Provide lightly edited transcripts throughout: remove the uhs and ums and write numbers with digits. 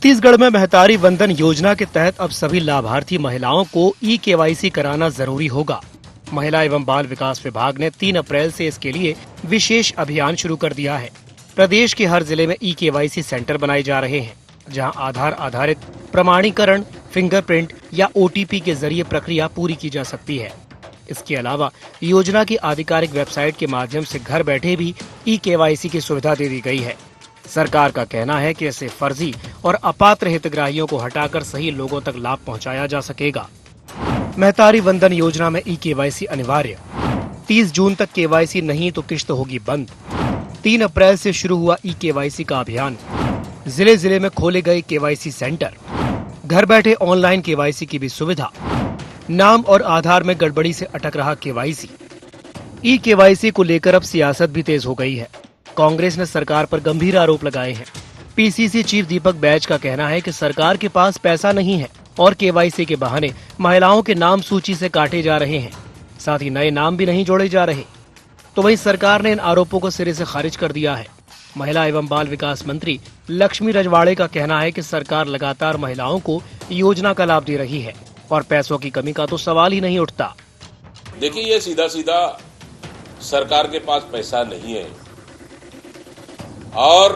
छत्तीसगढ़ में महतारी वंदन योजना के तहत अब सभी लाभार्थी महिलाओं को ई-केवाईसी कराना जरूरी होगा। महिला एवं बाल विकास विभाग ने 3 अप्रैल से इसके लिए विशेष अभियान शुरू कर दिया है। प्रदेश के हर जिले में ई-केवाईसी सेंटर बनाए जा रहे हैं, जहां आधार आधारित प्रमाणीकरण, फिंगरप्रिंट या OTP के जरिए प्रक्रिया पूरी की जा सकती है। इसके अलावा योजना की आधिकारिक वेबसाइट के माध्यम से घर बैठे भी ई-केवाईसी की सुविधा दे दी गई है। सरकार का कहना है कि इससे फर्जी और अपात्र हितग्राहियों को हटाकर सही लोगों तक लाभ पहुंचाया जा सकेगा। महतारी वंदन योजना में ई-केवाईसी अनिवार्य। 30 जून तक केवाईसी नहीं तो किश्त होगी बंद। 3 अप्रैल से शुरू हुआ ई-केवाईसी का अभियान। जिले जिले में खोले गए केवाईसी सेंटर। घर बैठे ऑनलाइन केवाईसी की भी सुविधा। नाम और आधार में गड़बड़ी से अटक रहा केवाईसी। ई-केवाईसी को लेकर अब सियासत भी तेज हो गई है। कांग्रेस ने सरकार पर गंभीर आरोप लगाए हैं। PCC चीफ दीपक बैज का कहना है कि सरकार के पास पैसा नहीं है और केवाईसी के बहाने महिलाओं के नाम सूची से काटे जा रहे हैं, साथ ही नए नाम भी नहीं जोड़े जा रहे। तो वहीं सरकार ने इन आरोपों को सिरे से खारिज कर दिया है। महिला एवं बाल विकास मंत्री लक्ष्मी रजवाड़े का कहना है कि सरकार लगातार महिलाओं को योजना का लाभ दे रही है और पैसों की कमी का तो सवाल ही नहीं उठता। देखिए, ये सीधा सीधा सरकार के पास पैसा नहीं है और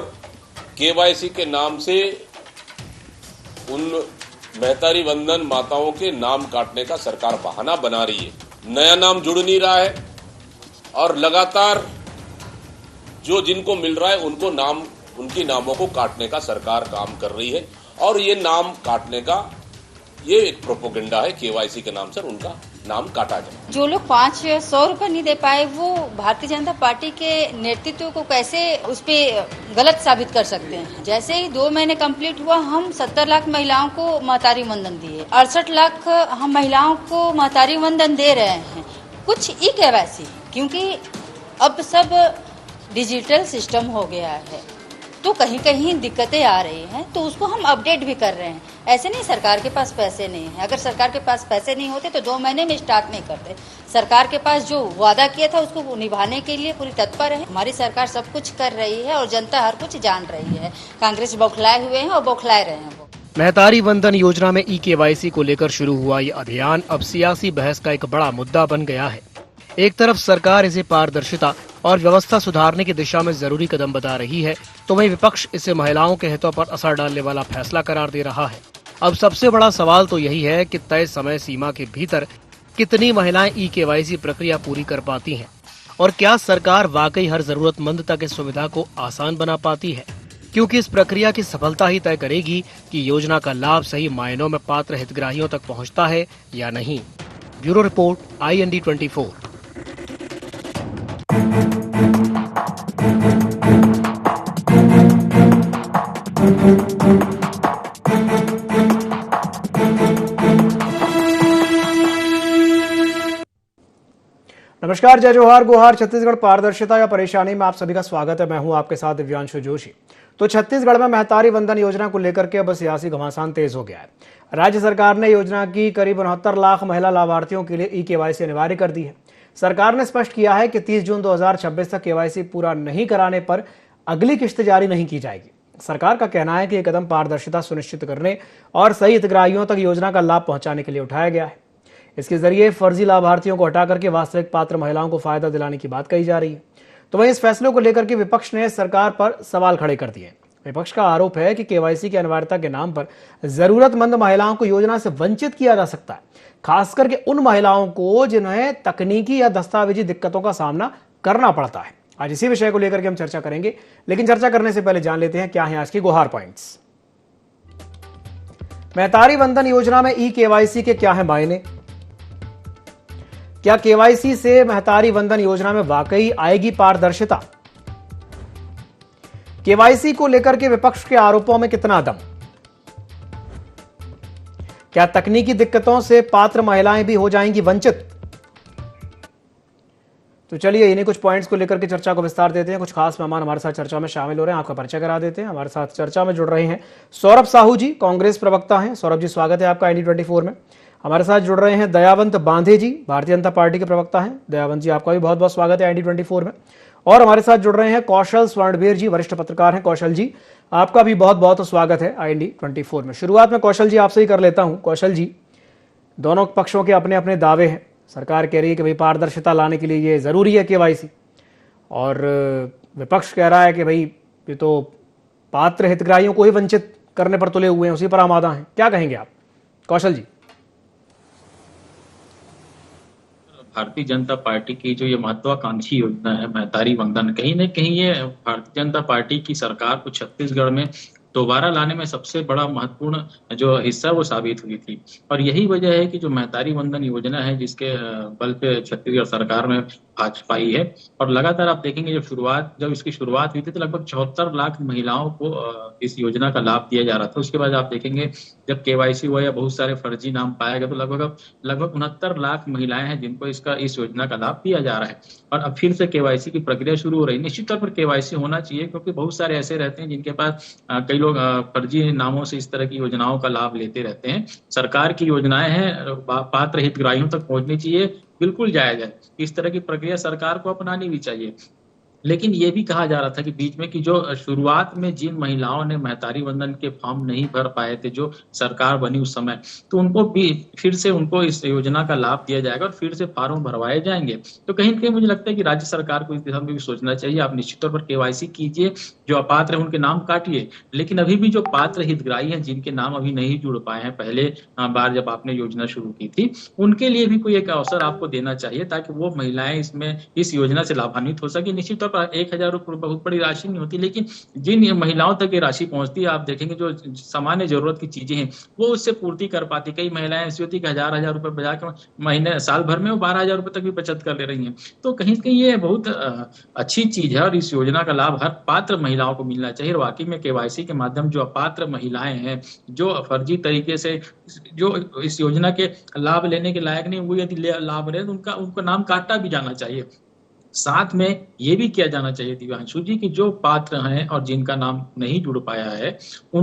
केवाईसी के नाम से उन महतारी वंदन माताओं के नाम काटने का सरकार बहाना बना रही है। नया नाम जुड़ नहीं रहा है और लगातार जो जिनको मिल रहा है उनकी नामों को काटने का सरकार काम कर रही है और ये नाम काटने का ये एक प्रोपोगेंडा है। केवाईसी के नाम से उनका नाम काटा जाए। जो लोग 500 रुपए नहीं दे पाए, वो भारतीय जनता पार्टी के नेतृत्व को कैसे उस पे गलत साबित कर सकते हैं। जैसे ही 2 महीने कंप्लीट हुआ, हम 70 लाख महिलाओं को महतारी वंदन दिए। 68 लाख हम महिलाओं को महतारी वंदन दे रहे हैं। कुछ ई-केवाईसी, क्योंकि अब सब डिजिटल सिस्टम हो गया है, तो कहीं कहीं दिक्कतें आ रही हैं, तो उसको हम अपडेट भी कर रहे हैं। ऐसे नहीं सरकार के पास पैसे नहीं है। अगर सरकार के पास पैसे नहीं होते तो 2 महीने में स्टार्ट नहीं करते। सरकार के पास जो वादा किया था उसको निभाने के लिए पूरी तत्पर है। हमारी सरकार सब कुछ कर रही है और जनता हर कुछ जान रही है। कांग्रेस बौखलाए हुए हैं और बौखलाए रहे हैं। वो महतारी वंदन योजना में ई-केवाईसी को लेकर शुरू हुआ ये अभियान अब सियासी बहस का एक बड़ा मुद्दा बन गया है। एक तरफ सरकार इसे पारदर्शिता और व्यवस्था सुधारने की दिशा में जरूरी कदम बता रही है, तो वहीं विपक्ष इसे महिलाओं के हितों पर असर डालने वाला फैसला करार दे रहा है। अब सबसे बड़ा सवाल तो यही है कि तय समय सीमा के भीतर कितनी महिलाएं ई-केवाईसी प्रक्रिया पूरी कर पाती हैं और क्या सरकार वाकई हर जरूरतमंद तक इस सुविधा को आसान बना पाती है, क्योंकि इस प्रक्रिया की सफलता ही तय करेगी कि योजना का लाभ सही मायनों में पात्र हितग्राहियों तक पहुँचता है या नहीं। Bureau report, IND 24। नमस्कार, जय जोहार गोहार। छत्तीसगढ़ पारदर्शिता या परेशानी में आप सभी का स्वागत है। मैं हूं आपके साथ दिव्यांशु जोशी। तो छत्तीसगढ़ में महतारी वंदन योजना को लेकर के अब सियासी घमासान तेज हो गया है। राज्य सरकार ने योजना की करीब 69 लाख महिला लाभार्थियों के लिए ई-केवाईसी अनिवार्य कर दी है। सरकार ने स्पष्ट किया है कि 30 जून 2026 तक केवाईसी पूरा नहीं कराने पर अगली किश्त जारी नहीं की जाएगी। सरकार का कहना है कि यह कदम पारदर्शिता सुनिश्चित करने और सही हितग्राहियों तक योजना का लाभ पहुंचाने के लिए उठाया गया है। इसके जरिए फर्जी लाभार्थियों को हटा करके वास्तविक पात्र महिलाओं को फायदा दिलाने की बात कही जा रही है। तो वहीं इस फैसले को लेकर के विपक्ष ने सरकार पर सवाल खड़े कर दिए। विपक्ष का आरोप है कि केवाईसी की अनिवार्यता के नाम पर जरूरतमंद महिलाओं को योजना से वंचित किया जा सकता है, खास करके उन महिलाओं को जिन्हें तकनीकी या दस्तावेजी दिक्कतों का सामना करना पड़ता है। आज इसी विषय को लेकर के हम चर्चा करेंगे, लेकिन चर्चा करने से पहले जान लेते हैं क्या है आज की गुहार पॉइंट्स। महतारी वंदन योजना में ई-केवाईसी के क्या है मायने? क्या केवाईसी से महतारी वंदन योजना में वाकई आएगी पारदर्शिता? केवाईसी को लेकर के विपक्ष के आरोपों में कितना दम? क्या तकनीकी दिक्कतों से पात्र महिलाएं भी हो जाएंगी वंचित? तो चलिए इन्हीं कुछ पॉइंट्स को लेकर के चर्चा को विस्तार देते हैं। कुछ खास मेहमान हमारे साथ चर्चा में शामिल हो रहे हैं, आपका परिचय करा देते हैं। हमारे साथ चर्चा में जुड़ रहे हैं सौरभ साहू जी, कांग्रेस प्रवक्ता हैं। सौरभ जी, स्वागत है आपका IND 24 में। हमारे साथ जुड़ रहे हैं दयावंत बांधे जी, भारतीय जनता पार्टी के प्रवक्ता हैं। दयावंत जी, आपका भी बहुत बहुत स्वागत है IND 24 में। और हमारे साथ जुड़ रहे हैं कौशल स्वर्णवीर जी, वरिष्ठ पत्रकार हैं। कौशल जी, आपका भी बहुत बहुत स्वागत है IND24 में। शुरुआत में कौशल जी आपसे ही कर लेता हूं। कौशल जी, दोनों पक्षों के अपने अपने दावे हैं। सरकार कह रही है कि भाई पारदर्शिता लाने के लिए ये जरूरी है KYC, और विपक्ष कह रहा है कि भाई ये तो पात्र हितग्राहियों को ही वंचित करने पर तुले हुए हैं, उसी पर आमादा हैं। क्या कहेंगे आप कौशल जी? भारतीय जनता पार्टी की जो ये महत्वाकांक्षी योजना है महतारी वंदन, कहीं न कहीं ये भारतीय जनता पार्टी की सरकार को छत्तीसगढ़ में दोबारा लाने में सबसे बड़ा महत्वपूर्ण जो हिस्सा वो साबित हुई थी। और यही वजह है कि जो महतारी वंदन योजना है, जिसके बल पे छत्तीसगढ़ सरकार में भाजपा आई है, और लगातार आप देखेंगे जब इसकी शुरुआत हुई थी तो लगभग 74 लाख महिलाओं को इस योजना का लाभ दिया जा रहा था। उसके बाद आप देखेंगे जब KYC हुआ या बहुत सारे फर्जी नाम पाया गया तो लगभग 69 लाख महिलाएं हैं जिनको इस योजना का लाभ दिया जा रहा है। और अब फिर से KYC की प्रक्रिया शुरू हो रही है। निश्चित तौर पर KYC होना चाहिए, क्योंकि बहुत सारे ऐसे रहते हैं जिनके पास कई लोग फर्जी नामों से इस तरह की योजनाओं का लाभ लेते रहते हैं। सरकार की योजनाएं हैं, पात्र हितग्राहियों तक पहुंचनी चाहिए, बिल्कुल जायज है। इस तरह की प्रक्रिया सरकार को अपनानी भी चाहिए। लेकिन ये भी कहा जा रहा था कि बीच में कि जो शुरुआत में जिन महिलाओं ने महतारी वंदन के फॉर्म नहीं भर पाए थे, जो सरकार बनी उस समय, तो उनको भी फिर से उनको इस योजना का लाभ दिया जाएगा और फिर से फॉर्म भरवाए जाएंगे। तो कहीं न कहीं मुझे लगता है कि राज्य सरकार को इस दिशा में भी सोचना चाहिए। आप निश्चित तौर पर KYC कीजिए, जो अपात्र है उनके नाम काटिए, लेकिन अभी भी जो पात्र हितग्राही हैं जिनके नाम अभी नहीं जुड़ पाए हैं पहले बार जब आपने योजना शुरू की थी, उनके लिए भी कोई एक अवसर आपको देना चाहिए ताकि वो महिलाएं इस योजना से लाभान्वित हो सके। निश्चित तौर पर 1000 रुपये बहुत बड़ी राशि नहीं होती, लेकिन जिन महिलाओं तक ये राशि पहुंचती है, आप देखेंगे जो सामान्य जरूरत की चीजें हैं वो उससे पूर्ति कर पाती। कई महिलाएं ऐसी होती है कि 1000 रुपये बचा के महीने साल भर में वो 12,000 रुपये तक भी बचत कर ले रही हैं। तो कहीं कहीं ये बहुत अच्छी चीज है और इस योजना का लाभ हर पात्र महिलाओं को मिलना चाहिए। और वाकई में KYC के माध्यम जो अपात्र महिलाएं हैं, जो फर्जी तरीके से जो इस योजना के लाभ लेने के लायक नहीं, वो यदि लाभ ले तो उनका नाम काटा भी जाना चाहिए। साथ में ये भी किया जाना चाहिए दिव्यांशु जी की जो पात्र हैं और जिनका नाम नहीं जुड़ पाया है, वो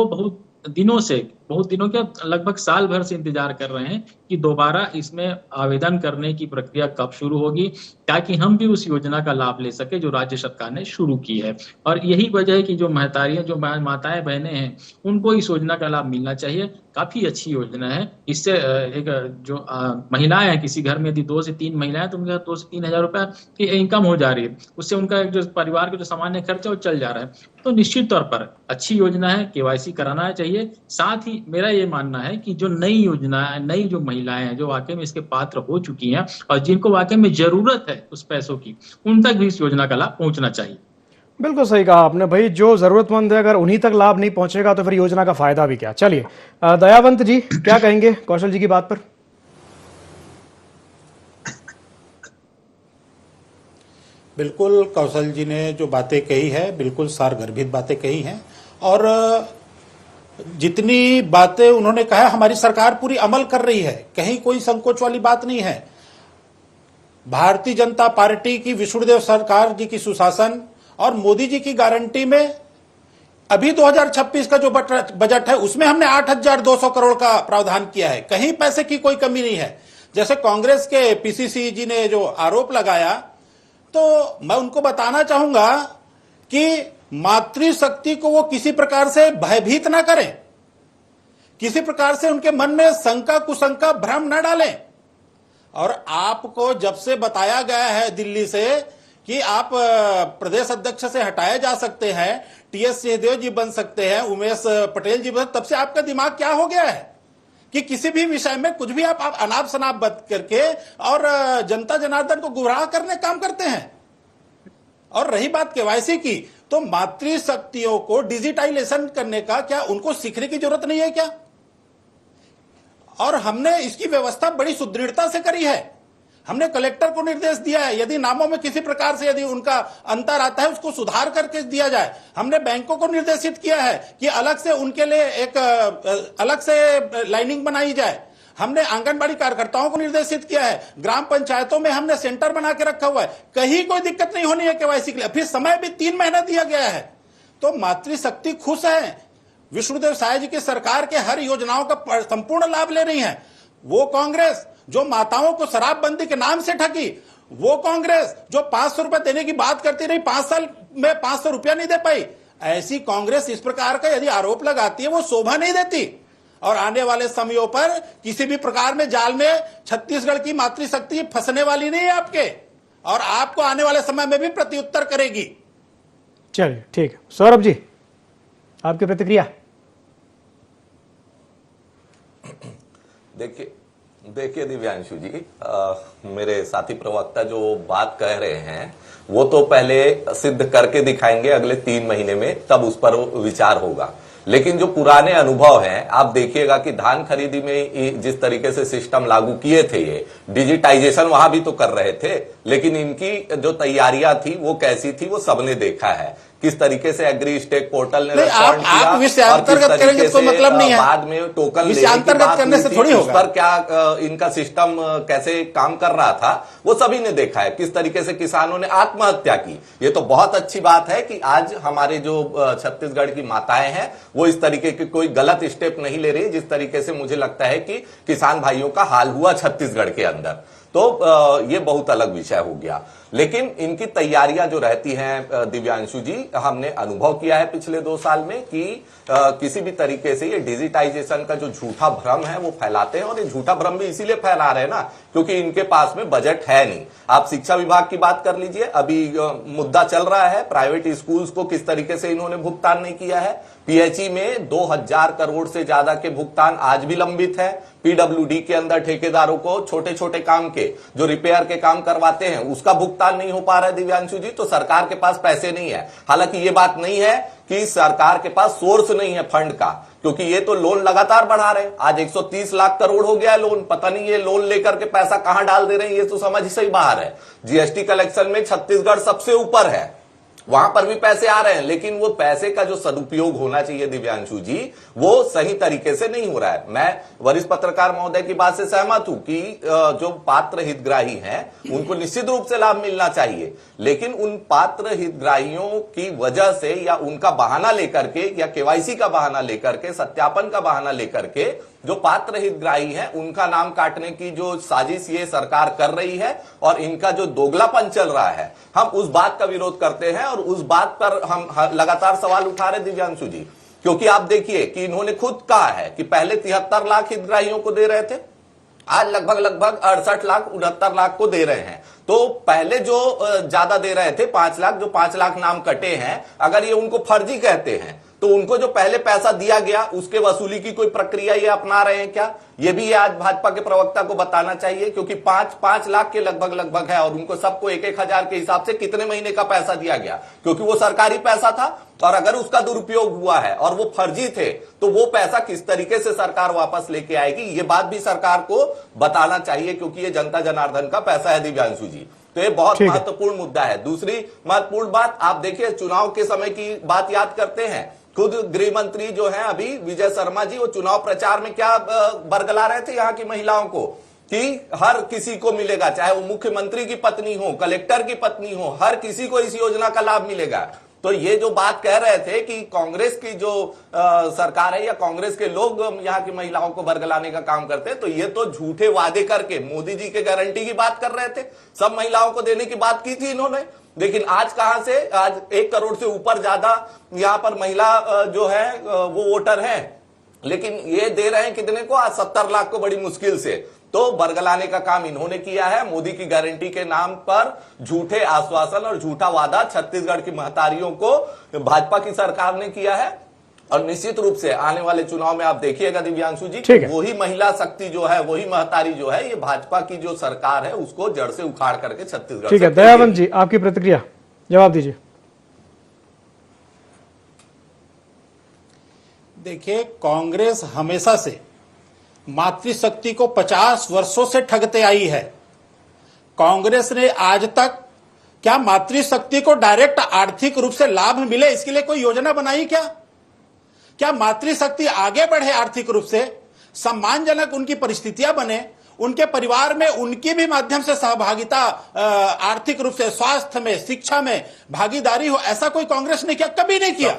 बहुत दिनों के लगभग साल भर से इंतजार कर रहे हैं कि दोबारा इसमें आवेदन करने की प्रक्रिया कब शुरू होगी, ताकि हम भी उस योजना का लाभ ले सके जो राज्य सरकार ने शुरू की है। और यही वजह है कि जो महतारियां, जो माताएं बहनें हैं, उनको इस योजना का लाभ मिलना चाहिए। काफी अच्छी योजना है। इससे एक जो महिलाएं हैं, किसी घर में यदि 2 से 3 महिलाएं, तो उनका 2 से 3 हजार रुपए की इनकम हो जा रही है। उससे उनका जो परिवार का जो सामान्य खर्चा वो चल जा रहा है। तो निश्चित तौर पर अच्छी योजना है, KYC कराना चाहिए। साथ ही मेरा ये मानना है कि जो नई योजना है, नई जो महिलाएं हैं जो वाकई में इसके पात्र हो चुकी हैं और जिनको वाकई में जरूरत है उस पैसों की, उन तक भी इस योजना का लाभ पहुंचना चाहिए। बिल्कुल सही कहा आपने भाई, जो जरूरतमंद है अगर उन्हीं तक लाभ नहीं पहुंचेगा तो फिर योजना का फायदा भी क्या। चलिए दयावंत जी क्या कहेंगे कौशल जी की बात पर? बिल्कुल कौशल जी ने जो बातें कही है बिल्कुल सारगर्भित बातें कही हैं, और जितनी बातें उन्होंने कहा हमारी सरकार पूरी अमल कर रही है, कहीं कोई संकोच वाली बात नहीं है। भारतीय जनता पार्टी की विष्णुदेव सरकार जी की सुशासन और मोदी जी की गारंटी में अभी 2026 का जो बजट है उसमें हमने 8,200 करोड़ का प्रावधान किया है। कहीं पैसे की कोई कमी नहीं है। जैसे कांग्रेस के PCC जी ने जो आरोप लगाया, तो मैं उनको बताना चाहूंगा कि मातृशक्ति को वो किसी प्रकार से भयभीत ना करें, किसी प्रकार से उनके मन में शंका कुशंका भ्रम न डालें। और आपको जब से बताया गया है दिल्ली से कि आप प्रदेश अध्यक्ष से हटाए जा सकते हैं, TS सिंहदेव जी बन सकते हैं, उमेश पटेल जी बन, तब से आपका दिमाग क्या हो गया है कि किसी भी विषय में कुछ भी आप अनाप शनाप बात करके और जनता जनार्दन को गुमराह करने काम करते हैं। और रही बात KYC की, तो मातृशक्तियों को डिजिटाइजेशन करने का क्या उनको सीखने की जरूरत नहीं है क्या? और हमने इसकी व्यवस्था बड़ी सुदृढ़ता से करी है। हमने कलेक्टर को निर्देश दिया है, यदि नामों में किसी प्रकार से यदि उनका अंतर आता है उसको सुधार करके दिया जाए। हमने बैंकों को निर्देशित किया है कि अलग से उनके लिए एक अलग से लाइनिंग बनाई जाए। हमने आंगनबाड़ी कार्यकर्ताओं को निर्देशित किया है, ग्राम पंचायतों में हमने सेंटर बना के रखा हुआ है। कहीं कोई दिक्कत नहीं होनी है KYC के लिए। फिर समय भी 3 महीना दिया गया है। तो मातृशक्ति खुश है, विष्णुदेव साय जी की सरकार के हर योजनाओं का संपूर्ण लाभ ले रही है। वो कांग्रेस जो माताओं को शराबबंदी के नाम से ठगी, वो कांग्रेस जो 500 रुपए देने की बात करती रही, 5 साल में 500 रुपया नहीं दे पाई। ऐसी कांग्रेस इस प्रकार का यदि आरोप लगाती है वो शोभा नहीं देती। और आने वाले समयों पर किसी भी प्रकार में जाल में छत्तीसगढ़ की मातृशक्ति फंसने वाली नहीं है आपके, और आपको आने वाले समय में भी प्रत्युत्तर करेगी। चलिए ठीक है, सौरभ जी आपकी प्रतिक्रिया। देखिए दिव्यांशु जी, मेरे साथी प्रवक्ता जो बात कह रहे हैं वो तो पहले सिद्ध करके दिखाएंगे अगले 3 महीने में, तब उस पर विचार होगा। लेकिन जो पुराने अनुभव हैं, आप देखिएगा कि धान खरीदी में जिस तरीके से सिस्टम लागू किए थे, ये डिजिटाइजेशन वहां भी तो कर रहे थे, लेकिन इनकी जो तैयारियां थी वो कैसी थी वो सबने देखा है। किस तरीके से एग्री स्टेक पोर्टल ने रिस्पॉन्ड किया, आप विषयांतर्गत करेंगे तो मतलब नहीं है, बाद में टोकन विषयांतर्गत करने से थोड़ी होगा। उस पर क्या इनका सिस्टम कैसे काम कर रहा था वो सभी ने देखा है। किस तरीके से किसानों ने आत्महत्या की, ये तो बहुत अच्छी बात है कि आज हमारे जो छत्तीसगढ़ की माताएं हैं वो इस तरीके की कोई गलत स्टेप नहीं ले रही, जिस तरीके से मुझे लगता है कि किसान भाइयों का हाल हुआ छत्तीसगढ़ के अंदर। तो ये बहुत अलग विषय हो गया। लेकिन इनकी तैयारियां जो रहती हैं दिव्यांशु जी, हमने अनुभव किया है पिछले 2 साल में कि किसी भी तरीके से ये डिजिटाइजेशन का जो झूठा भ्रम है वो फैलाते हैं, और ये झूठा भ्रम भी इसीलिए फैला रहे हैं ना क्योंकि इनके पास में बजट है नहीं। आप शिक्षा विभाग की बात कर लीजिए, अभी मुद्दा चल रहा है प्राइवेट स्कूल्स को किस तरीके से इन्होंने भुगतान नहीं किया है। पीएचई में 2000 करोड़ से ज्यादा के भुगतान आज भी लंबित है। पीडब्ल्यूडी के अंदर ठेकेदारों को छोटे छोटे काम के जो रिपेयर के काम करवाते हैं उसका भुगतान नहीं हो पा रहा है दिव्यांशु जी। तो सरकार के पास पैसे नहीं है। हालांकि ये बात नहीं है कि सरकार के पास सोर्स नहीं है फंड का, क्योंकि ये तो लोन लगातार बढ़ा रहे हैं। आज 130 लाख करोड़ हो गया है लोन। पता नहीं ये लोन लेकर के पैसा कहां डाल दे रहे हैं, ये तो समझ ही सही बाहर है। जीएसटी कलेक्शन में छत्तीसगढ़ सबसे ऊपर है, वहां पर भी पैसे आ रहे हैं, लेकिन वो पैसे का जो सदुपयोग होना चाहिए दिव्यांशु जी वो सही तरीके से नहीं हो रहा है। मैं वरिष्ठ पत्रकार महोदय की बात से सहमत हूं कि जो पात्र हितग्राही हैं उनको निश्चित रूप से लाभ मिलना चाहिए, लेकिन उन पात्र हितग्राहियों की वजह से या उनका बहाना लेकर के या केवाईसी का बहाना लेकर के, सत्यापन का बहाना लेकर के जो पात्र हितग्राही हैं उनका नाम काटने की जो साजिश ये सरकार कर रही है और इनका जो दोगलापन चल रहा है, हम उस बात का विरोध करते हैं और उस बात पर हम लगातार सवाल उठा रहे दिव्यांशु जी। क्योंकि आप देखिए कि इन्होंने खुद कहा है कि पहले 73 लाख हितग्राहियों को दे रहे थे, आज लगभग 68 लाख 69 लाख को दे रहे हैं। तो पहले जो ज्यादा दे रहे थे 5 लाख, जो 5 लाख नाम कटे हैं, अगर ये उनको फर्जी कहते हैं तो उनको जो पहले पैसा दिया गया उसके वसूली की कोई प्रक्रिया ये अपना रहे हैं क्या? ये भी आज भाजपा के प्रवक्ता को बताना चाहिए, क्योंकि 5 लाख के लगभग है और उनको सबको 1-1 हजार के हिसाब से कितने महीने का पैसा दिया गया, क्योंकि वो सरकारी पैसा था। और अगर उसका दुरुपयोग हुआ है और वो फर्जी थे तो वो पैसा किस तरीके से सरकार वापस लेके आएगी, ये बात भी सरकार को बताना चाहिए, क्योंकि ये जनता जनार्दन का पैसा है दिव्यांशु जी। तो ये बहुत महत्वपूर्ण मुद्दा है। दूसरी महत्वपूर्ण बात, आप देखिए चुनाव के समय की बात याद करते हैं, खुद गृह मंत्री जो है अभी विजय शर्मा जी, वो चुनाव प्रचार में क्या बरगला रहे थे यहाँ की महिलाओं को कि हर किसी को मिलेगा, चाहे वो मुख्यमंत्री की पत्नी हो, कलेक्टर की पत्नी हो, हर किसी को इस योजना का लाभ मिलेगा। तो ये जो बात कह रहे थे कि कांग्रेस की जो सरकार है या कांग्रेस के लोग यहाँ की महिलाओं को बरगलाने का काम करते हैं, तो ये तो झूठे वादे करके मोदी जी के गारंटी की बात कर रहे थे। सब महिलाओं को देने की बात की थी इन्होंने, लेकिन आज कहां से, आज 1 करोड़ से ऊपर ज्यादा यहाँ पर महिला जो है वो वोटर हैं, लेकिन ये दे रहे हैं कितने को, आज 70 लाख को बड़ी मुश्किल से। तो बरगलाने का काम इन्होंने किया है। मोदी की गारंटी के नाम पर झूठे आश्वासन और झूठा वादा छत्तीसगढ़ की महतारियों को भाजपा की सरकार ने किया है। और निश्चित रूप से आने वाले चुनाव में आप देखिएगा दिव्यांशु जी, वही महिला शक्ति जो है, वही महतारी जो है, ये भाजपा की जो सरकार है उसको जड़ से उखाड़ करके छत्तीसगढ़। ठीक है, दयावंत जी आपकी प्रतिक्रिया, जवाब दीजिए। देखिए, कांग्रेस हमेशा से मातृशक्ति को 50 वर्षों से ठगते आई है। कांग्रेस ने आज तक क्या मातृशक्ति को डायरेक्ट आर्थिक रूप से लाभ मिले इसके लिए कोई योजना बनाई क्या मातृशक्ति आगे बढ़े, आर्थिक रूप से सम्मानजनक उनकी परिस्थितियां बने, उनके परिवार में उनकी भी माध्यम से सहभागिता, आर्थिक रूप से स्वास्थ्य में, शिक्षा में भागीदारी हो, ऐसा कोई कांग्रेस ने क्या? कभी नहीं किया।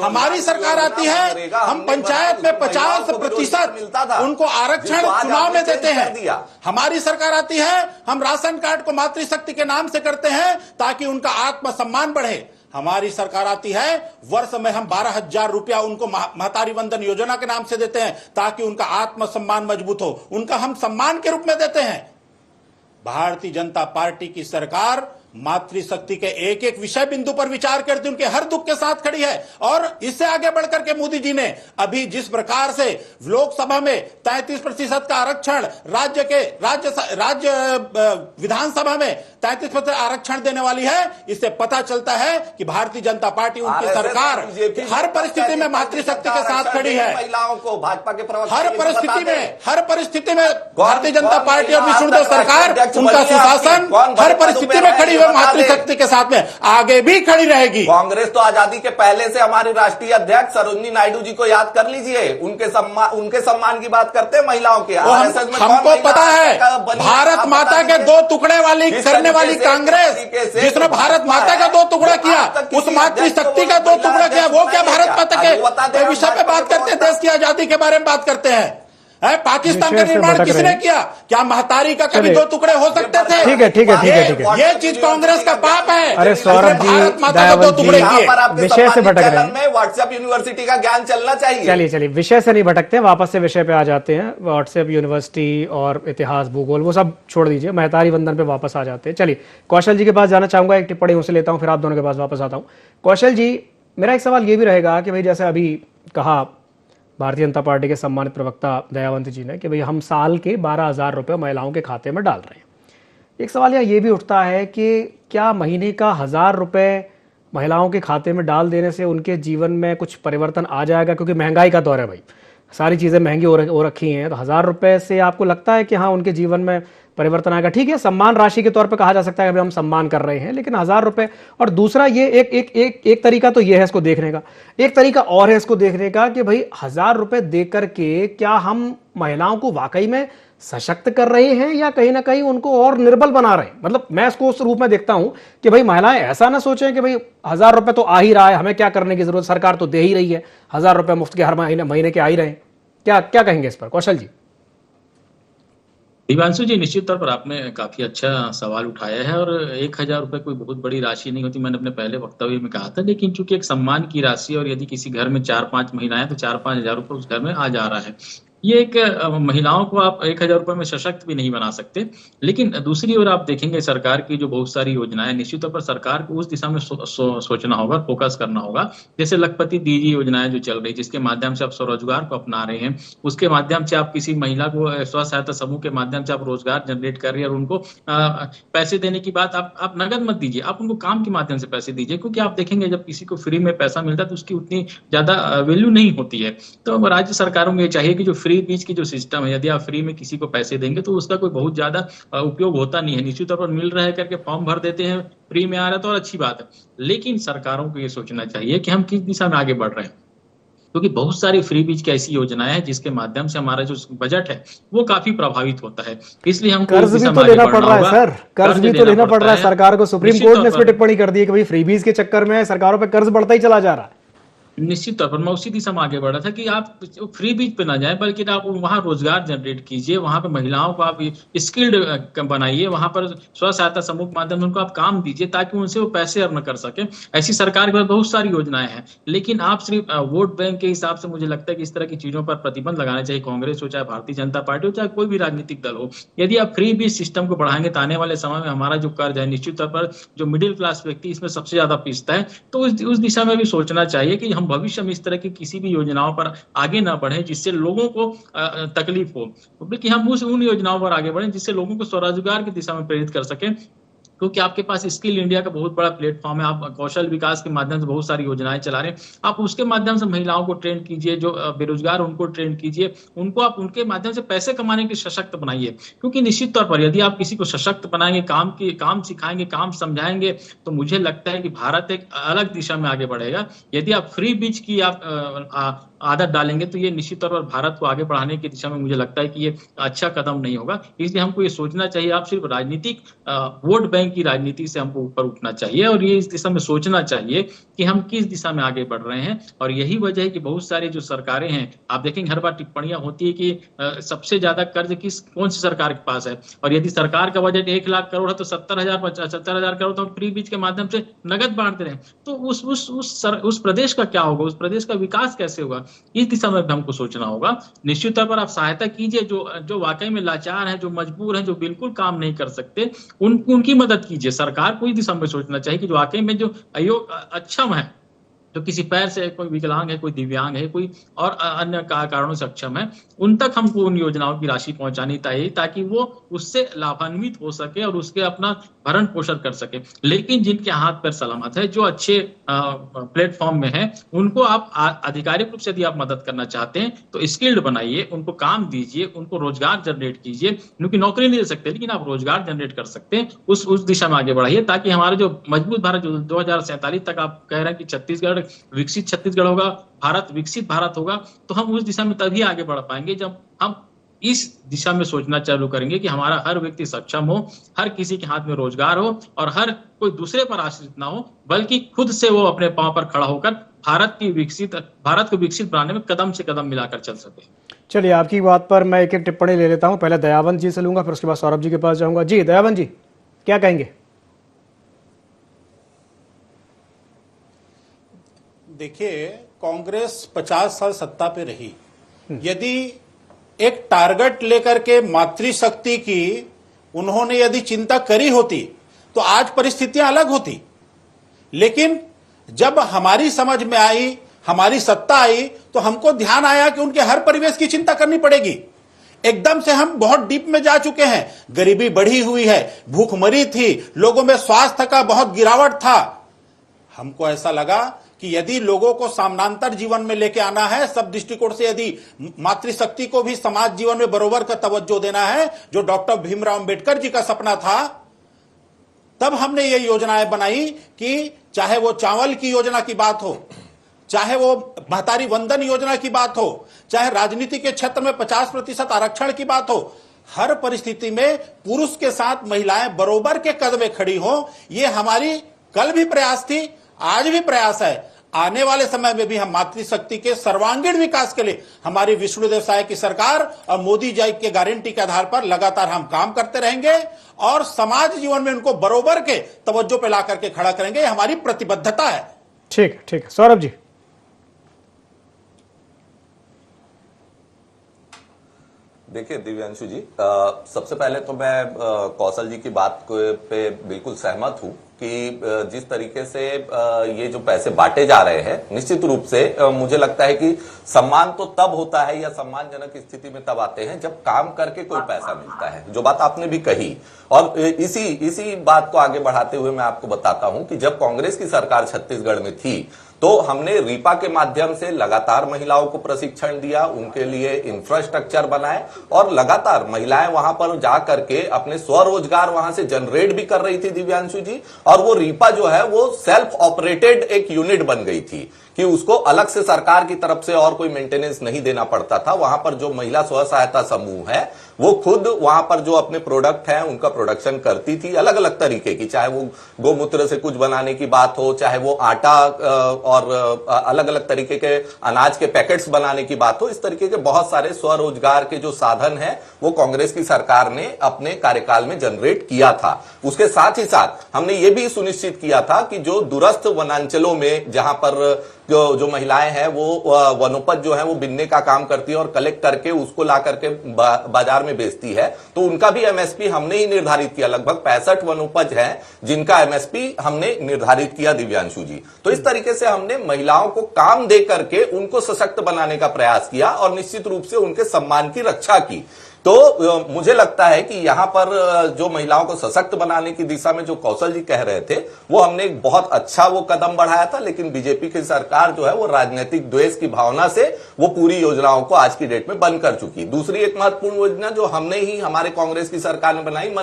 हमारी सरकार आती है, हम पंचायत में 50% उनको आरक्षण चुनाव में देते हैं। हमारी सरकार आती है, हम राशन कार्ड को मातृशक्ति के नाम से करते हैं ताकि उनका आत्मसम्मान बढ़े। हमारी सरकार आती है, वर्ष में हम 12,000 रुपया उनको महतारी वंदन योजना के नाम से देते हैं ताकि उनका आत्मसम्मान मजबूत हो, उनका हम सम्मान के रूप में देते हैं। भारतीय जनता पार्टी की सरकार मातृशक्ति के एक एक विषय बिंदु पर विचार करती, उनके हर दुख के साथ खड़ी है। और इससे आगे बढ़कर के मोदी जी ने अभी जिस प्रकार से लोकसभा में 33% का आरक्षण, राज्य विधानसभा में 33% आरक्षण देने वाली है, इससे पता चलता है कि भारतीय जनता पार्टी, उनकी सरकार हर परिस्थिति में मातृशक्ति के साथ खड़ी है। महिलाओं को भाजपा के प्रवक्ता हर परिस्थिति में भारतीय जनता पार्टी और विष्णुदेव सरकार, उनका सुशासन हर परिस्थिति में खड़ी है, मातृशक्ति के साथ में आगे भी खड़ी रहेगी। कांग्रेस तो आजादी के पहले से हमारी राष्ट्रीय अध्यक्ष सरोजिनी नायडू जी को याद कर लीजिए, उनके सम्मान की बात करते हैं महिलाओं के। हमको पता है, भारत माता के 2 टुकड़े करने वाली कांग्रेस, जिसने भारत माता का 2 टुकड़ा किया, उस मातृशक्ति का 2 टुकड़ा किया, वो क्या भारत माता के विषय पे बात करते हैं, देश की आजादी के बारे में बात करते हैं? पाकिस्तान का निर्माण किसने किया? क्या महतारी का कभी 2 टुकड़े हो सकते थे? ठीक है। ये चीज कांग्रेस का पाप है। अरे सौरभ जी, भारत माता का 2 टुकड़े किए। विषय से भटक रहे हैं। व्हाट्सएप यूनिवर्सिटी का ज्ञान चलना चाहिए। चलिए, विषय से नहीं भटकते हैं, वापस से विषय पे आ जाते हैं। व्हाट्सएप यूनिवर्सिटी और इतिहास, भूगोल, वो सब छोड़ दीजिए, महतारी वंदन पे वापस आ जाते हैं। चलिए, कौशल जी के पास जाना चाहूंगा, एक टिप्पणी उनसे लेता हूं, फिर आप दोनों के पास वापस आता हूं। कौशल जी, मेरा एक सवाल ये भी रहेगा कि भाई, जैसे अभी कहा भारतीय जनता पार्टी के सम्मानित प्रवक्ता दयावंत जी ने कि भाई हम साल के 12,000 रुपये महिलाओं के खाते में डाल रहे हैं। एक सवाल यहाँ ये भी उठता है कि क्या महीने का 1,000 रुपये महिलाओं के खाते में डाल देने से उनके जीवन में कुछ परिवर्तन आ जाएगा? क्योंकि महंगाई का दौर है भाई, सारी चीज़ें महंगी हो रखी हैं, तो 1,000 रुपये से आपको लगता है कि हाँ उनके जीवन में परिवर्तन आएगा? ठीक है, सम्मान राशि के तौर पे कहा जा सकता है कि हम सम्मान कर रहे हैं, लेकिन 1,000 रुपये। और दूसरा ये एक तरीका तो ये है इसको देखने का, एक तरीका और है इसको देखने का कि भाई 1,000 रुपये दे करके क्या हम महिलाओं को वाकई में सशक्त कर रहे हैं या कहीं ना कहीं उनको और निर्बल बना रहे हैं? मतलब मैं इसको उस रूप में देखता हूं कि भाई महिलाएं ऐसा ना सोचें कि भाई 1,000 रुपये तो आ ही रहा है, हमें क्या करने की जरूरत, सरकार तो दे ही रही है, 1,000 रुपये मुफ्त के हर महीने के आ ही रहे हैं। क्या कहेंगे इस पर कौशल जी? दिवांशु जी, निश्चित तौर पर आपने काफी अच्छा सवाल उठाया है और 1,000 रुपए कोई बहुत बड़ी राशि नहीं होती, मैंने अपने पहले वक्तव्य में कहा था। लेकिन चूंकि एक सम्मान की राशि और यदि किसी घर में 4-5 महिलाएं तो 4-5 हजार रुपए उस घर में आ जा रहा है। ये एक महिलाओं को आप 1,000 रुपए में सशक्त भी नहीं बना सकते। लेकिन दूसरी ओर आप देखेंगे सरकार की जो बहुत सारी योजनाएं, निश्चित तौर पर सरकार को उस दिशा में सोचना होगा, फोकस करना होगा। जैसे लखपति दीदी योजनाएं जो चल रही, जिसके माध्यम से आप स्वरोजगार को अपना रहे हैं, उसके माध्यम से आप किसी महिला को स्व सहायता समूह के माध्यम से आप रोजगार जनरेट कर रही है और उनको पैसे देने की बात आप नगद मत दीजिए, आप उनको काम के माध्यम से पैसे दीजिए। क्योंकि आप देखेंगे जब किसी को फ्री में पैसा मिलता है तो उसकी उतनी ज्यादा वैल्यू नहीं होती है। तो राज्य सरकारों को ये चाहिए कि जो फ्री बीच की जो सिस्टम है, यदि आप फ्री में किसी को पैसे देंगे तो उसका कोई बहुत ज्यादा उपयोग होता नहीं है। निश्चित तौर पर मिल रहा है करके फॉर्म भर देते हैं, फ्री में आ रहा है तो और अच्छी बात है। लेकिन सरकारों को ये सोचना चाहिए कि हम किस दिशा में आगे बढ़ रहे हैं, क्योंकि बहुत सारी फ्री बीज की ऐसी योजनाएं हैं जिसके माध्यम से हमारा जो बजट है वो काफी प्रभावित होता है। इसलिए हम कर्ज भी तो लेना पड़ रहा है सर, कर्ज भी तो लेना पड़ रहा है सरकार को। सुप्रीम कोर्ट ने इस पर टिप्पणी कर दी है कि भाई फ्री बीज के चक्कर में सरकारों पर कर्ज बढ़ता ही चला जा रहा है। निश्चित तौर पर मैं उसी दिशा में आगे बढ़ा था कि आप फ्री बीज पे ना जाए, बल्कि आप वहां रोजगार जनरेट कीजिए, वहां पे महिलाओं को आप स्किल्ड बनाइए, वहां पर स्व सहायता समूह के माध्यम से उनको आप काम दीजिए ताकि उनसे वो पैसे अर्न कर सके। ऐसी सरकार के पास बहुत सारी योजनाएं हैं, लेकिन आप सिर्फ वोट बैंक के हिसाब से मुझे लगता है कि इस तरह की चीजों पर प्रतिबंध लगाना चाहिए, कांग्रेस हो, चाहे भारतीय जनता पार्टी हो, चाहे कोई भी राजनीतिक दल हो। यदि आप फ्री बीज सिस्टम को बढ़ाएंगे तो आने वाले समय में हमारा जो कर्ज है, निश्चित तौर पर जो मिडिल क्लास व्यक्ति इसमें सबसे ज्यादा पिसता है, तो उस दिशा में भी सोचना चाहिए कि हम भविष्य में इस तरह किसी भी योजनाओं पर आगे ना बढ़े जिससे लोगों को तकलीफ हो, बल्कि हम उन योजनाओं पर आगे बढ़े जिससे लोगों को स्वरोजगार की दिशा में प्रेरित कर सकें। क्योंकि आपके पास स्किल इंडिया का बहुत बड़ा प्लेटफॉर्म है, आप कौशल विकास के माध्यम से बहुत सारी योजनाएं चला रहे हैं, आप उसके माध्यम से महिलाओं को ट्रेन कीजिए, जो बेरोजगार उनको ट्रेन कीजिए, उनको आप उनके माध्यम से पैसे कमाने के सशक्त बनाइए। क्योंकि निश्चित तौर पर यदि आप किसी को सशक्त बनाएंगे, काम सिखाएंगे, काम समझाएंगे, तो मुझे लगता है कि भारत एक अलग दिशा में आगे बढ़ेगा। यदि आप फ्री बीज की आप आदत डालेंगे तो ये निश्चित तौर पर भारत को आगे बढ़ाने की दिशा में मुझे लगता है कि ये अच्छा कदम नहीं होगा। इसलिए हमको ये सोचना चाहिए, आप सिर्फ राजनीतिक वोट बैंक की राजनीति से हमको ऊपर उठना चाहिए और ये इस दिशा में सोचना चाहिए कि हम किस दिशा में आगे बढ़ रहे हैं। और यही वजह है कि बहुत सारी जो सरकारें हैं, आप देखेंगे हर बार टिप्पणियां होती है कि सबसे ज्यादा कर्ज कौन सी सरकार के पास है, और यदि सरकार का बजट 1 लाख करोड़ है तो 70,000 करोड़ तो हम फ्री बीज के माध्यम से नगद बांट दे रहे हैं। तो उस प्रदेश का क्या होगा, उस प्रदेश का विकास कैसे होगा, इस दिशा में हमको सोचना होगा। निश्चित तौर पर आप सहायता कीजिए जो वाकई में लाचार हैं, जो मजबूर हैं, जो बिल्कुल काम नहीं कर सकते, उनकी मदद कीजिए। सरकार को इस दिशा में सोचना चाहिए कि जो वाकई में जो अक्षम है, जो किसी पैर से, कोई विकलांग है, कोई दिव्यांग है, कोई और अन्य कारणों से अक्षम है, उन तक हमको उन योजनाओं की राशि पहुंचानी चाहिए ताकि वो उससे लाभान्वित हो सके और उसके अपना भरण पोषण कर सके। लेकिन जिनके हाथ पैर सलामत है, जो अच्छे प्लेटफॉर्म में है, उनको आप आधिकारिक रूप से यदि आप मदद करना चाहते हैं तो स्किल्ड बनाइए, उनको काम दीजिए, उनको रोजगार जनरेट कीजिए। क्योंकि नौकरी नहीं दे सकते लेकिन आप रोजगार जनरेट कर सकते हैं, उस दिशा में आगे बढ़ाइए ताकि हमारा जो मजबूत भारत जो 2047 तक आप कह रहे हैं कि छत्तीसगढ़ विकसित छत्तीसगढ़ होगा, भारत विकसित भारत होगा, तो हम उस दिशा में तभी आगे बढ़ पाएंगे जब हम इस दिशा में सोचना चालू करेंगे कि हमारा हर व्यक्ति सक्षम हो, हर किसी के हाथ में रोजगार हो और हर कोई दूसरे पर आश्रित ना हो, बल्कि खुद से वो अपने पांव पर खड़ा होकर भारत को विकसित बनाने में कदम से कदम मिलाकर चल सके। चलिए, आपकी बात पर मैं एक टिप्पणी ले लेता हूं। पहले दयावंत जी से लूंगा, फिर उसके बाद सौरभ जी के पास जाऊंगा। जी दयावंत जी, क्या कहेंगे? देखिए, कांग्रेस 50 साल सत्ता पे रही। यदि एक टारगेट लेकर के मातृशक्ति की उन्होंने यदि चिंता करी होती तो आज परिस्थितियां अलग होती। लेकिन जब हमारी समझ में आई, हमारी सत्ता आई, तो हमको ध्यान आया कि उनके हर परिवेश की चिंता करनी पड़ेगी। एकदम से हम बहुत डीप में जा चुके हैं। गरीबी बढ़ी हुई है, भूखमरी थी, लोगों में स्वास्थ्य का बहुत गिरावट था। हमको ऐसा लगा कि यदि लोगों को समानांतर जीवन में लेके आना है, सब दृष्टिकोण से यदि मातृशक्ति को भी समाज जीवन में बराबर का तवज्जो देना है, जो डॉक्टर भीमराव अंबेडकर जी का सपना था, तब हमने ये योजनाएं बनाई कि चाहे वो चावल की योजना की बात हो, चाहे वो महतारी वंदन योजना की बात हो, चाहे राजनीति के क्षेत्र में 50% आरक्षण की बात हो, हर परिस्थिति में पुरुष के साथ महिलाएं बराबर के कद में खड़ी हो। ये हमारी कल भी प्रयास थी, आज भी प्रयास है। आने वाले समय में भी हम मातृशक्ति के सर्वांगीण विकास के लिए हमारी विष्णुदेव साय की सरकार और मोदी जी के गारंटी के आधार पर लगातार हम काम करते रहेंगे और समाज जीवन में उनको बरोबर के तवज्जो पे ला करके खड़ा करेंगे। ये हमारी प्रतिबद्धता है। ठीक है सौरभ जी। देखिए दिव्यांशु जी, सबसे पहले तो मैं कौशल जी की बात पे बिल्कुल सहमत हूं कि जिस तरीके से ये जो पैसे बांटे जा रहे हैं, निश्चित रूप से मुझे लगता है कि सम्मान तो तब होता है या सम्मानजनक स्थिति में तब आते हैं जब काम करके कोई पैसा मिलता है, जो बात आपने भी कही। और इसी बात को आगे बढ़ाते हुए मैं आपको बताता हूं कि जब कांग्रेस की सरकार छत्तीसगढ़ में थी तो हमने रीपा के माध्यम से लगातार महिलाओं को प्रशिक्षण दिया, उनके लिए इंफ्रास्ट्रक्चर बनाए और लगातार महिलाएं वहां पर जा करके अपने स्वरोजगार वहां से जनरेट भी कर रही थी दिव्यांशु जी। और वो रीपा जो है वो सेल्फ ऑपरेटेड एक यूनिट बन गई थी कि उसको अलग से सरकार की तरफ से और कोई मेंटेनेंस नहीं देना पड़ता था। वहां पर जो महिला स्व सहायता समूह है वो खुद वहां पर जो अपने प्रोडक्ट हैं उनका प्रोडक्शन करती थी, अलग अलग तरीके की, चाहे वो गोमूत्र से कुछ बनाने की बात हो, चाहे वो आटा और अलग अलग तरीके के अनाज के पैकेट्स बनाने की बात हो। इस तरीके के बहुत सारे स्वरोजगार के जो साधन हैं वो कांग्रेस की सरकार ने अपने कार्यकाल में जनरेट किया था। उसके साथ ही साथ हमने ये भी सुनिश्चित किया था कि जो दूरस्थ वनांचलों में जहां पर जो महिलाएं हैं वो वनोपज जो है वो बिनने का काम करती है और कलेक्ट करके उसको ला करके बाजार में बेचती है, तो उनका भी एमएसपी हमने ही निर्धारित किया। लगभग 65 वनोपज हैं जिनका एमएसपी हमने निर्धारित किया दिव्यांशु जी। तो इस तरीके से हमने महिलाओं को काम दे करके उनको सशक्त बनाने का प्रयास किया और निश्चित रूप से उनके सम्मान की रक्षा की। तो मुझे लगता है कि यहां पर जो महिलाओं को सशक्त बनाने की दिशा में जो कौशल जी कह रहे थे, वो हमने एक बहुत अच्छा वो कदम बढ़ाया था, लेकिन बीजेपी की सरकार जो है वो राजनीतिक द्वेष की भावना से वो पूरी योजनाओं को आज की डेट में बंद कर चुकी। दूसरी एक महत्वपूर्ण योजना जो हमने ही हमारे कांग्रेस की सरकार ने बनाई,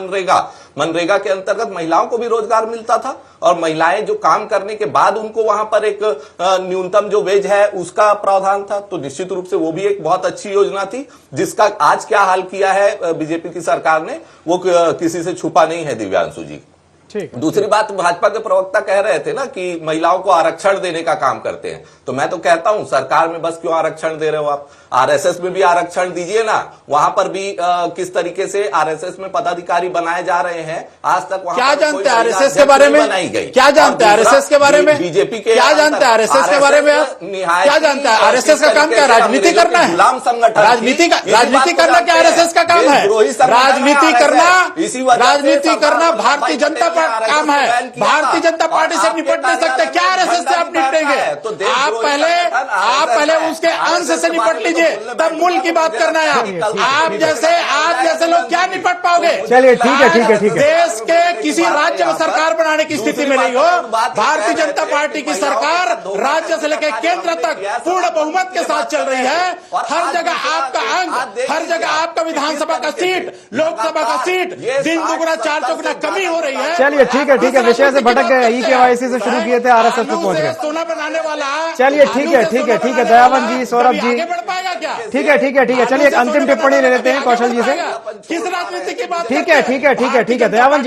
मनरेगा के अंतर्गत महिलाओं को भी रोजगार मिलता था और महिलाएं जो काम करने के बाद उनको वहां पर एक न्यूनतम जो वेज है उसका प्रावधान था। तो निश्चित रूप से वो भी एक बहुत अच्छी योजना थी, जिसका आज क्या हाल किया है बीजेपी की सरकार ने वो किसी से छुपा नहीं है, दिव्यांशु जी। दूसरी बात, भाजपा के प्रवक्ता कह रहे थे ना कि महिलाओं को आरक्षण देने का काम करते हैं, तो मैं तो कहता हूं सरकार में बस क्यों आरक्षण दे रहे हो आप, आरएसएस में भी आरक्षण दीजिए ना। वहां पर भी किस तरीके से आरएसएस में पदाधिकारी बनाए जा रहे हैं, आज तक वहां क्या जानते हैं आरएसएस के बारे में, बनाई गई। क्या जानते हैं आरएसएस के बारे में, बीजेपी के क्या जानते हैं आरएसएस के बारे में, क्या जानते हैं आरएसएस का काम क्या, राजनीति करना है, गुलाम संगठन, राजनीति करना क्या आरएसएस का काम है, राजनीति करना भारतीय जनता पार्टी काम है। भारतीय जनता पार्टी से निपट नहीं सकते, क्या आरएसएस से आप निपटेंगे? आप पहले उसके अंश से निपट लीजिए, तब मूल की बात करना है। आप जैसे लोग क्या निपट पाओगे? चलिए ठीक है। देश के किसी राज्य में सरकार बनाने की स्थिति में नहीं हो। भारतीय जनता पार्टी की सरकार राज्य से लेकर केंद्र तक पूर्ण बहुमत के साथ चल रही है। हर जगह आपका अंक, हर जगह आपका विधानसभा का सीट, लोकसभा का सीट दिन दुगुना चार चौगुना कमी हो रही है। चलिए ठीक है, विषय से भटक गए, ई-केवाईसी से शुरू किए थे, आरएसएस पे पहुंच गए। सोना बनाने वाला, चलिए ठीक है दयावन जी, सौरभ जी, आगे बढ़ पाएगा क्या? ठीक है। चलिए एक अंतिम टिप्पणी ले लेते हैं कौशल जी से। किस राजनीति की बात? ठीक है दयावन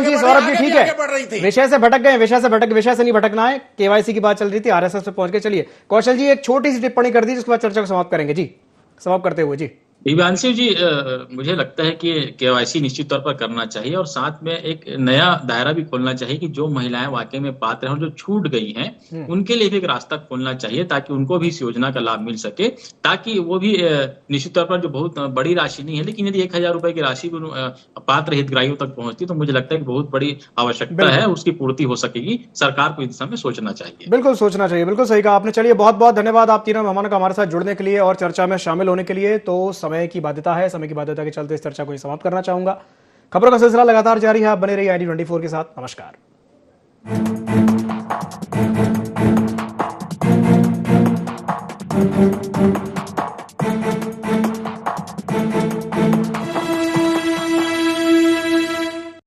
जी, सौरभ जी, ठीक है। विषय से भटक गए, विषय से नहीं भटकना है। केवाईसी की बात चल रही थी, आरएसएस पे पहुंच गए। चलिए कौशल जी एक छोटी सी टिप्पणी कर दी, जिसके बाद चर्चा को समाप्त करेंगे जी, समाप्त करते हुए जी। दिव्यांशु जी, मुझे लगता है कि केवाईसी निश्चित तौर पर करना चाहिए और साथ में एक नया दायरा भी खोलना चाहिए कि जो महिलाएं वाकई में पात्र हैं और जो छूट गई हैं उनके लिए भी एक रास्ता खोलना चाहिए, ताकि उनको भी इस योजना का लाभ मिल सके, ताकि वो भी निश्चित तौर पर जो बहुत बड़ी राशि नहीं है, लेकिन यदि 1000 रुपए की राशि भी पात्र हितग्राहियों तक पहुंचती तो मुझे लगता है कि बहुत बड़ी आवश्यकता है, उसकी पूर्ति हो सकेगी। सरकार को इस दिशा में सोचना चाहिए। बिल्कुल सोचना चाहिए, बिल्कुल सही कहा आपने। चलिए बहुत बहुत धन्यवाद आप तीनों मेहमानों का हमारे साथ जुड़ने के लिए और चर्चा में शामिल होने के लिए। तो समय की बाध्यता के चलते इस चर्चा को समाप्त करना चाहूंगा। खबरों का सिलसिला लगातार जारी है, आप बने रहिए ID24 के साथ। नमस्कार।